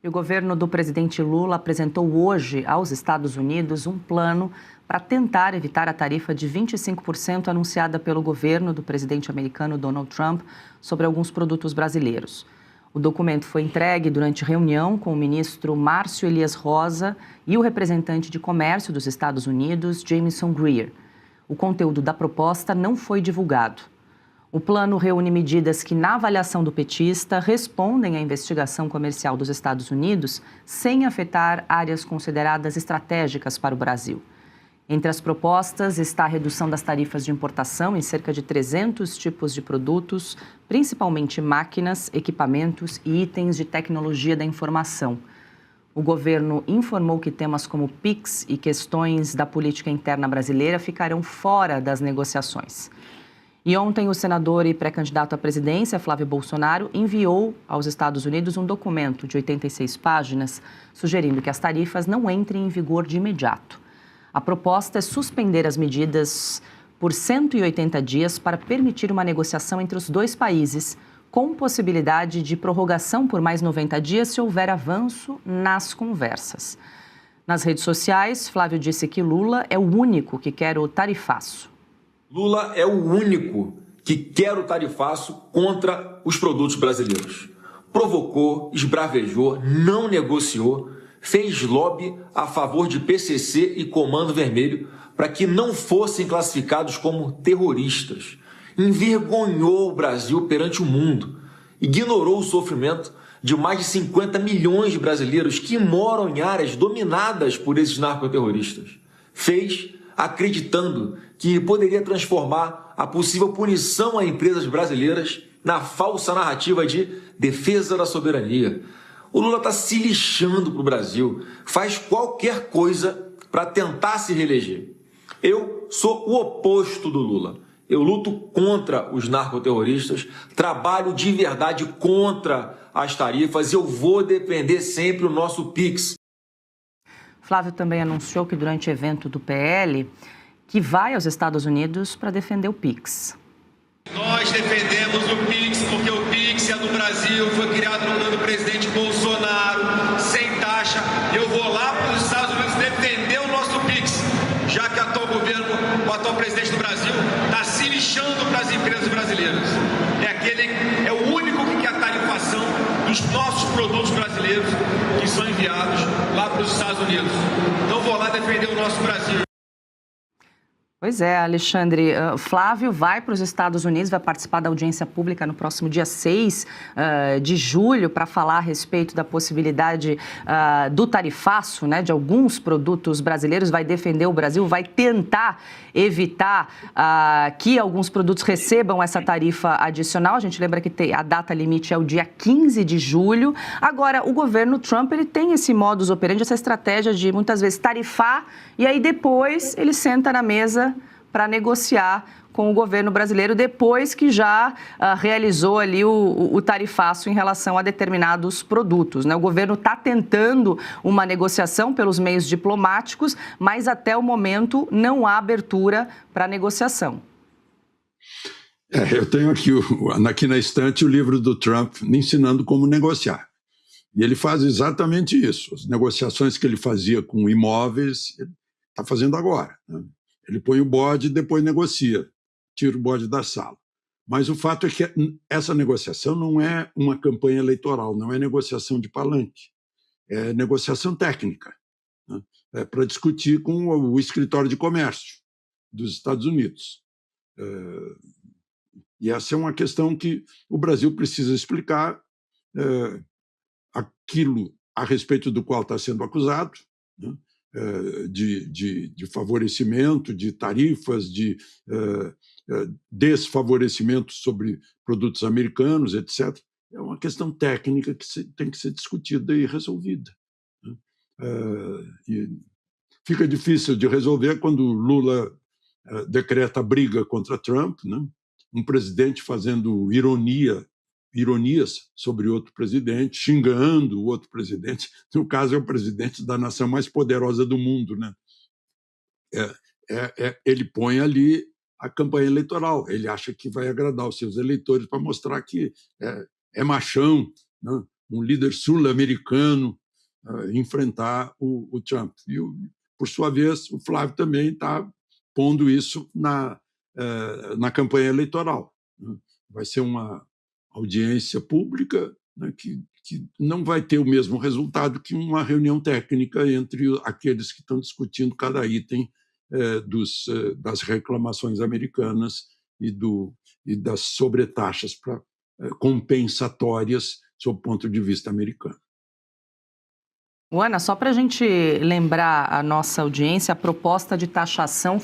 O governo do presidente Lula apresentou hoje aos Estados Unidos um plano para tentar evitar a tarifa de 25% anunciada pelo governo do presidente americano Donald Trump sobre alguns produtos brasileiros. O documento foi entregue durante reunião com o ministro Márcio Elias Rosa e o representante de comércio dos Estados Unidos, Jamieson Greer. O conteúdo da proposta não foi divulgado. O plano reúne medidas que, na avaliação do petista, respondem à investigação comercial dos Estados Unidos sem afetar áreas consideradas estratégicas para o Brasil. Entre as propostas está a redução das tarifas de importação em cerca de 300 tipos de produtos, principalmente máquinas, equipamentos e itens de tecnologia da informação. O governo informou que temas como PIX e questões da política interna brasileira ficarão fora das negociações. E ontem o senador e pré-candidato à presidência, Flávio Bolsonaro, enviou aos Estados Unidos um documento de 86 páginas, sugerindo que as tarifas não entrem em vigor de imediato. A proposta é suspender as medidas por 180 dias para permitir uma negociação entre os dois países, com possibilidade de prorrogação por mais 90 dias se houver avanço nas conversas. Nas redes sociais, Flávio disse que Lula é o único que quer o tarifaço. Lula é o único que quer o tarifaço contra os produtos brasileiros. Provocou, esbravejou, não negociou, fez lobby a favor de PCC e Comando Vermelho para que não fossem classificados como terroristas. Envergonhou o Brasil perante o mundo. Ignorou o sofrimento de mais de 50 milhões de brasileiros que moram em áreas dominadas por esses narcoterroristas. Fez acreditando que poderia transformar a possível punição a empresas brasileiras na falsa narrativa de defesa da soberania. O Lula está se lixando para o Brasil, faz qualquer coisa para tentar se reeleger. Eu sou o oposto do Lula. Eu luto contra os narcoterroristas, trabalho de verdade contra as tarifas e eu vou defender sempre o nosso PIX. Flávio também anunciou que durante o evento do PL, que vai aos Estados Unidos para defender o PIX. Nós defendemos o PIX porque o PIX é do Brasil, foi criado no governo do presidente Bolsonaro, sem taxa. Eu vou lá para os Estados Unidos defender o nosso PIX, já que o atual presidente do Brasil está se lixando para as empresas brasileiras. É o único que quer a tarifação dos nossos produtos brasileiros que são enviados lá para os Estados Unidos. Então vou lá defender o nosso Brasil. Pois é, Alexandre. Flávio vai para os Estados Unidos, vai participar da audiência pública no próximo dia 6 de julho para falar a respeito da possibilidade do tarifaço, né, de alguns produtos brasileiros, vai defender o Brasil, vai tentar evitar que alguns produtos recebam essa tarifa adicional. A gente lembra que a data limite é o dia 15 de julho. Agora, o governo Trump ele tem esse modus operandi, essa estratégia de muitas vezes tarifar e aí depois ele senta na mesa para negociar com o governo brasileiro depois que já realizou ali o tarifaço em relação a determinados produtos, né? O governo está tentando uma negociação pelos meios diplomáticos, mas até o momento não há abertura para negociação. Eu tenho aqui na estante o livro do Trump me ensinando como negociar. E ele faz exatamente isso. As negociações que ele fazia com imóveis, ele está fazendo agora, né? Ele põe o bode e depois negocia, tira o bode da sala. Mas o fato é que essa negociação não é uma campanha eleitoral, não é negociação de palanque, é negociação técnica, né? É para discutir com o escritório de comércio dos Estados Unidos. E essa é uma questão que o Brasil precisa explicar, aquilo a respeito do qual está sendo acusado, né? De favorecimento, de tarifas, de desfavorecimento sobre produtos americanos, etc. É uma questão técnica que tem que ser discutida e resolvida, né? E fica difícil de resolver quando Lula decreta briga contra Trump, né? Um presidente fazendo ironias sobre outro presidente, xingando o outro presidente. No caso, é o presidente da nação mais poderosa do mundo, né? Ele põe ali a campanha eleitoral. Ele acha que vai agradar os seus eleitores para mostrar que é machão, né? um líder sul-americano enfrentar o Trump. E, por sua vez, o Flávio também está pondo isso na campanha eleitoral. Né? Vai ser uma audiência pública, né, que não vai ter o mesmo resultado que uma reunião técnica entre aqueles que estão discutindo cada item das reclamações americanas e das sobretaxas compensatórias sob o ponto de vista americano. Ana, só para a gente lembrar a nossa audiência, a proposta de taxação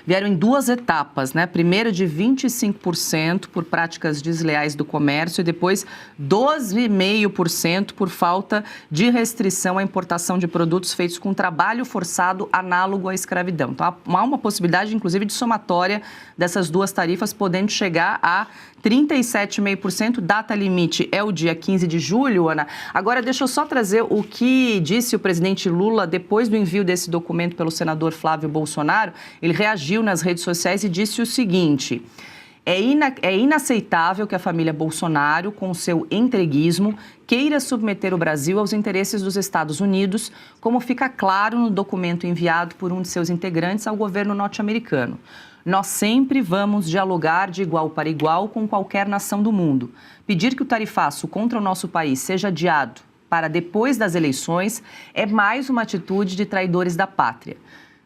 vieram em 2 etapas, né? Primeiro de 25% por práticas desleais do comércio e depois 12,5% por falta de restrição à importação de produtos feitos com trabalho forçado análogo à escravidão. Então, há uma possibilidade, inclusive, de somatória dessas 2 tarifas, podendo chegar a 37,5%. Data limite é o dia 15 de julho, Ana. Agora, deixa eu só trazer o que disse o presidente Lula depois do envio desse documento pelo senador Flávio Bolsonaro. Ele reagiu nas redes sociais e disse o seguinte: é inaceitável que a família Bolsonaro, com seu entreguismo, queira submeter o Brasil aos interesses dos Estados Unidos, como fica claro no documento enviado por um de seus integrantes ao governo norte-americano. Nós sempre vamos dialogar de igual para igual com qualquer nação do mundo. Pedir que o tarifaço contra o nosso país seja adiado para depois das eleições é mais uma atitude de traidores da pátria.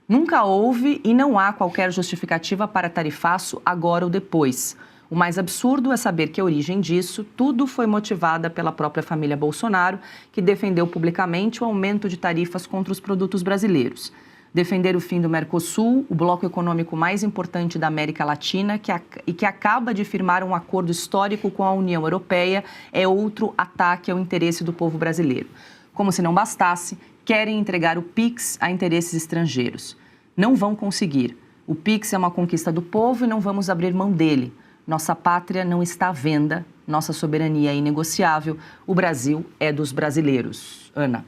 Nunca houve e não há qualquer justificativa para tarifaço agora ou depois. O mais absurdo é saber que a origem disso tudo foi motivada pela própria família Bolsonaro, que defendeu publicamente o aumento de tarifas contra os produtos brasileiros. Defender o fim do Mercosul, o bloco econômico mais importante da América Latina, que acaba de firmar um acordo histórico com a União Europeia, é outro ataque ao interesse do povo brasileiro. Como se não bastasse, querem entregar o PIX a interesses estrangeiros. Não vão conseguir. O PIX é uma conquista do povo e não vamos abrir mão dele. Nossa pátria não está à venda, nossa soberania é inegociável, o Brasil é dos brasileiros. Ana.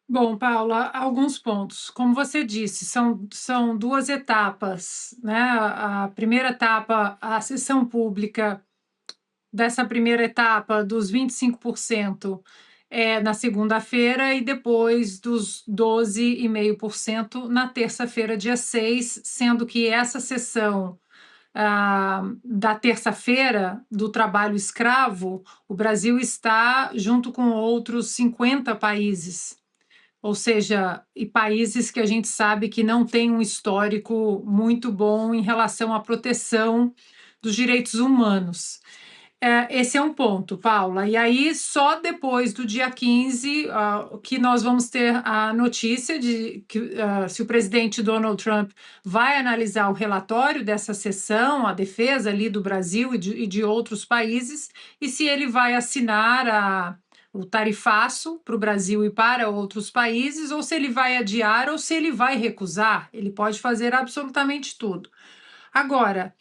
Bom, Paula, alguns pontos. Como você disse, são 2 etapas, né? A primeira etapa, a sessão pública dessa primeira etapa dos 25% é na segunda-feira e depois dos 12,5% na terça-feira, dia 6, sendo que essa sessão da terça-feira do trabalho escravo, o Brasil está junto com outros 50 países. Ou seja, e países que a gente sabe que não têm um histórico muito bom em relação à proteção dos direitos humanos. Esse é um ponto, Paula. E aí, só depois do dia 15, que nós vamos ter a notícia de que se o presidente Donald Trump vai analisar o relatório dessa sessão, a defesa ali do Brasil e de outros países, e se ele vai assinar o tarifaço para o Brasil e para outros países, ou se ele vai adiar ou se ele vai recusar. Ele pode fazer absolutamente tudo. Agora,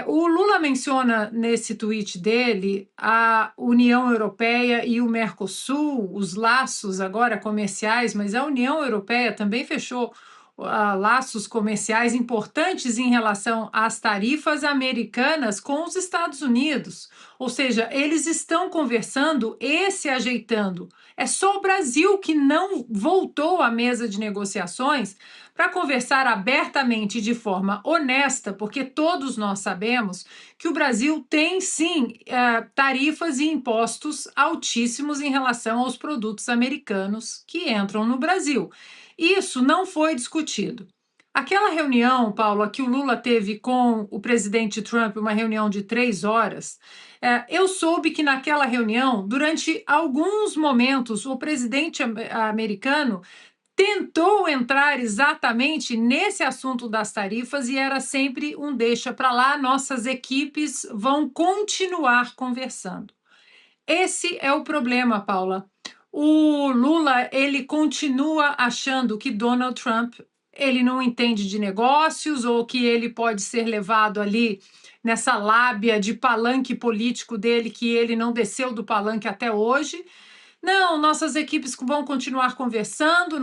o Lula menciona nesse tweet dele a União Europeia e o Mercosul, os laços agora comerciais, mas a União Europeia também fechou laços comerciais importantes em relação às tarifas americanas com os Estados Unidos. Ou seja, eles estão conversando e se ajeitando. É só o Brasil que não voltou à mesa de negociações para conversar abertamente de forma honesta, porque todos nós sabemos que o Brasil tem, sim, tarifas e impostos altíssimos em relação aos produtos americanos que entram no Brasil. Isso não foi discutido. Aquela reunião, Paula, que o Lula teve com o presidente Trump, uma reunião de 3 horas, eu soube que naquela reunião, durante alguns momentos, o presidente americano tentou entrar exatamente nesse assunto das tarifas e era sempre um deixa para lá, nossas equipes vão continuar conversando. Esse é o problema, Paula. O Lula, ele continua achando que Donald Trump, ele não entende de negócios ou que ele pode ser levado ali nessa lábia de palanque político dele, que ele não desceu do palanque até hoje. Não, nossas equipes vão continuar conversando,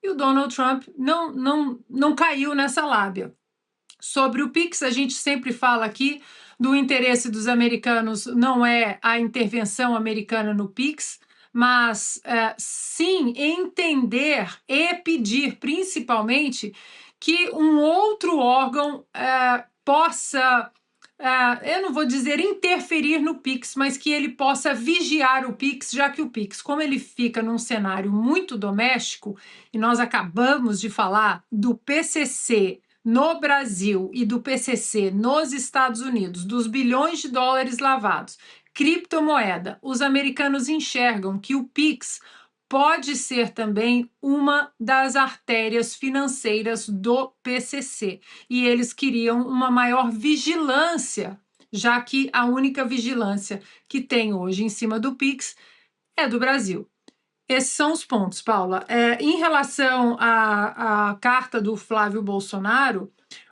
e o Donald Trump não caiu nessa lábia. Sobre o PIX, a gente sempre fala aqui do interesse dos americanos não é a intervenção americana no PIX, mas sim entender e pedir, principalmente, que um outro órgão possa, eu não vou dizer interferir no PIX, mas que ele possa vigiar o PIX, já que o PIX, como ele fica num cenário muito doméstico, e nós acabamos de falar do PCC no Brasil e do PCC nos Estados Unidos, dos bilhões de dólares lavados, criptomoeda, os americanos enxergam que o PIX pode ser também uma das artérias financeiras do PCC. E eles queriam uma maior vigilância, já que a única vigilância que tem hoje em cima do PIX é do Brasil. Esses são os pontos, Paula. Em relação à carta do Flávio Bolsonaro,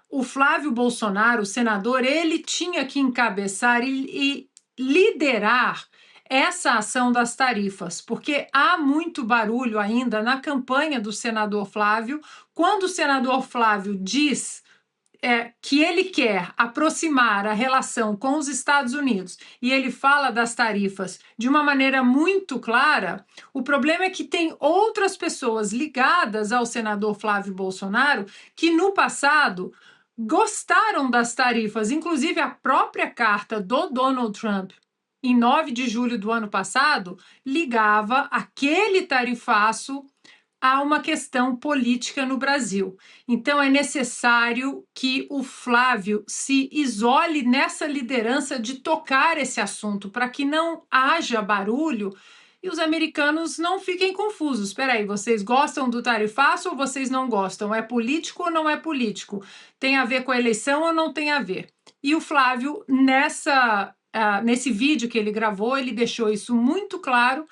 o Flávio Bolsonaro, o senador, ele tinha que encabeçar e liderar essa ação das tarifas, porque há muito barulho ainda na campanha do senador Flávio. Quando o senador Flávio diz que ele quer aproximar a relação com os Estados Unidos e ele fala das tarifas de uma maneira muito clara, o problema é que tem outras pessoas ligadas ao senador Flávio Bolsonaro que no passado gostaram das tarifas, inclusive a própria carta do Donald Trump, em 9 de julho do ano passado, ligava aquele tarifaço a uma questão política no Brasil. Então, é necessário que o Flávio se isole nessa liderança de tocar esse assunto, para que não haja barulho e os americanos não fiquem confusos. Espera aí, vocês gostam do tarifaço ou vocês não gostam? É político ou não é político? Tem a ver com a eleição ou não tem a ver? E o Flávio, nesse vídeo que ele gravou, ele deixou isso muito claro.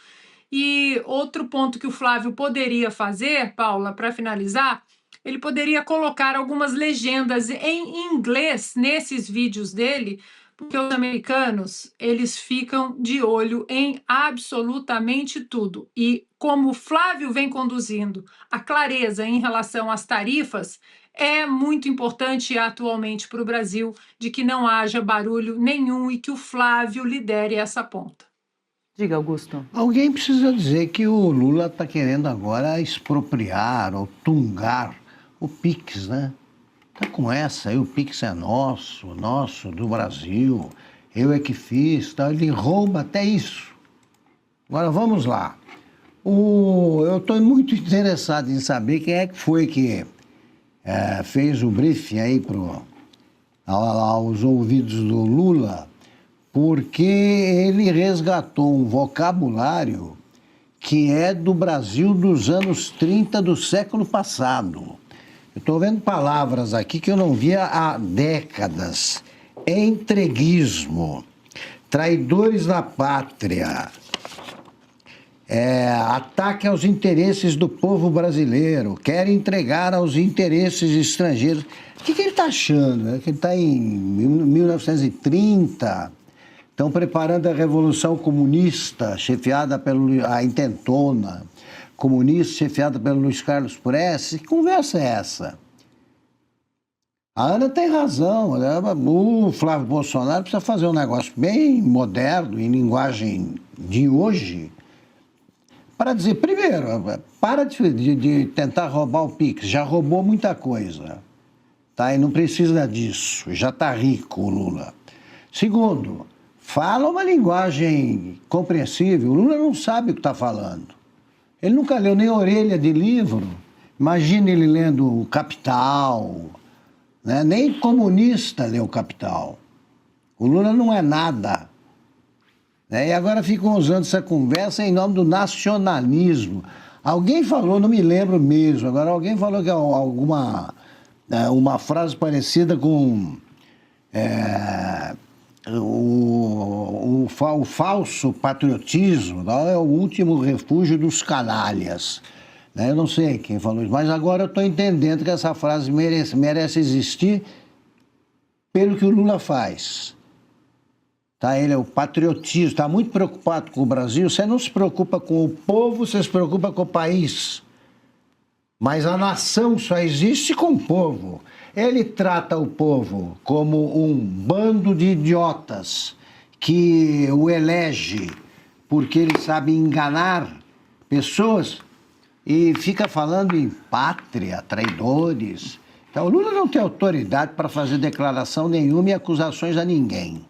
E outro ponto que o Flávio poderia fazer, Paula, para finalizar, ele poderia colocar algumas legendas em inglês nesses vídeos dele, porque os americanos, eles ficam de olho em absolutamente tudo. E como o Flávio vem conduzindo a clareza em relação às tarifas, é muito importante atualmente para o Brasil de que não haja barulho nenhum e que o Flávio lidere essa ponta. Diga, Augusto. Alguém precisa dizer que o Lula está querendo agora expropriar ou tungar o PIX, né? Está com essa aí, o PIX é nosso, do Brasil, eu é que fiz, tá? Ele rouba até isso. Agora vamos lá. Eu estou muito interessado em saber quem é que foi que fez o briefing aí aos ouvidos do Lula, porque ele resgatou um vocabulário que é do Brasil dos anos 30 do século passado. Eu estou vendo palavras aqui que eu não via há décadas. Entreguismo, traidores da pátria, ataque aos interesses do povo brasileiro, quer entregar aos interesses estrangeiros. O que ele está achando? Que ele está em 1930... Estão preparando a Revolução Comunista, chefiada a intentona comunista, chefiada pelo Luiz Carlos Prestes. Que conversa é essa? A Ana tem razão, né? O Flávio Bolsonaro precisa fazer um negócio bem moderno, em linguagem de hoje, para dizer, primeiro, para de tentar roubar o PIX, já roubou muita coisa, tá? E não precisa disso, já está rico o Lula. Segundo, fala uma linguagem compreensível. O Lula não sabe o que está falando. Ele nunca leu nem orelha de livro. Imagina ele lendo o Capital, né? Nem comunista leu o Capital. O Lula não é nada. E agora ficam usando essa conversa em nome do nacionalismo. Alguém falou, não me lembro mesmo, agora alguém falou que uma frase parecida com... O falso patriotismo, não, é o último refúgio dos canalhas. Eu não sei quem falou isso, mas agora eu estou entendendo que essa frase merece existir pelo que o Lula faz. Tá? Ele é o patriotismo, está muito preocupado com o Brasil. Você não se preocupa com o povo, você se preocupa com o país. Mas a nação só existe com o povo. Ele trata o povo como um bando de idiotas que o elege porque ele sabe enganar pessoas e fica falando em pátria, traidores. Então, o Lula não tem autoridade para fazer declaração nenhuma e acusações a ninguém.